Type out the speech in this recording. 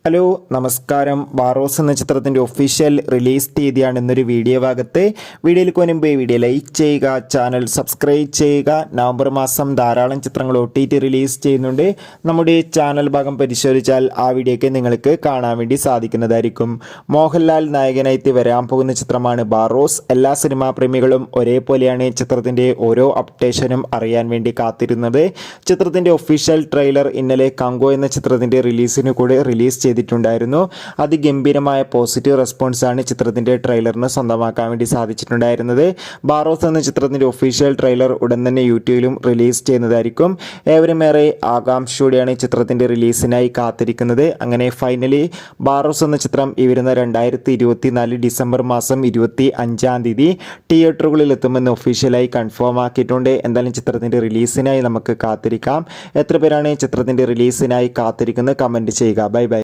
Hello നമസ്കാരം. ബാറോസ് എന്ന ചിത്രത്തിൻ്റെ ഒഫീഷ്യൽ റിലീസ് തീയതിയാണ് ഇന്നൊരു വീഡിയോ ഭാഗത്ത്. വീഡിയോയിൽ മുൻപ് വീഡിയോ ലൈക്ക് ചെയ്യുക, ചാനൽ സബ്സ്ക്രൈബ് ചെയ്യുക. നവംബർ മാസം ധാരാളം ചിത്രങ്ങൾ OTT റിലീസ് ചെയ്യുന്നുണ്ട്. നമ്മുടെ ചാനൽ ഭാഗം പരിശോധിച്ചാൽ ആ വീഡിയോയ്ക്ക് നിങ്ങൾക്ക് കാണാൻ വേണ്ടി സാധിക്കുന്നതായിരിക്കും. മോഹൻലാൽ നായകനായി വരാൻ പോകുന്ന ചിത്രമാണ് ബാറോസ്. എല്ലാ സിനിമാ പ്രേമികളും ഒരേപോലെയാണ് ചിത്രത്തിൻ്റെ ഓരോ അപ്ഡേഷനും അറിയാൻ വേണ്ടി കാത്തിരുന്നത്. ചിത്രത്തിൻ്റെ ഒഫീഷ്യൽ ട്രെയിലർ ഇന്നലെ കങ്കോ എന്ന ചിത്രത്തിൻ്റെ റിലീസിന് കൂടെ റിലീസ് ചെയ്തിട്ടുണ്ടായിരുന്നു. അതിഗംഭീരമായ പോസിറ്റീവ് റെസ്പോൺസാണ് ചിത്രത്തിൻ്റെ ട്രെയിലറിന് സ്വന്തമാക്കാൻ വേണ്ടി സാധിച്ചിട്ടുണ്ടായിരുന്നത്. ബാറോസ് എന്ന ചിത്രത്തിൻ്റെ ഒഫീഷ്യൽ ട്രെയിലർ ഉടൻ തന്നെ യൂട്യൂബിലും റിലീസ് ചെയ്യുന്നതായിരിക്കും. ഏവരും ഏറെ ആകാംക്ഷയോടെയാണ് ചിത്രത്തിൻ്റെ റിലീസിനായി കാത്തിരിക്കുന്നത്. അങ്ങനെ ഫൈനലി ബാറോസ് എന്ന ചിത്രം ഈ വരുന്ന 2024 ഡിസംബർ മാസം 25-ാം തീയതി തിയേറ്ററുകളിൽ എത്തുമെന്ന് ഒഫീഷ്യലായി കൺഫേം ആക്കിയിട്ടുണ്ട്. എന്തായാലും ചിത്രത്തിൻ്റെ റിലീസിനായി നമുക്ക് കാത്തിരിക്കാം. എത്ര പേരാണ് ചിത്രത്തിൻ്റെ റിലീസിനായി കാത്തിരിക്കുന്നത്? കമൻറ്റ് ചെയ്യുക. Bye bye.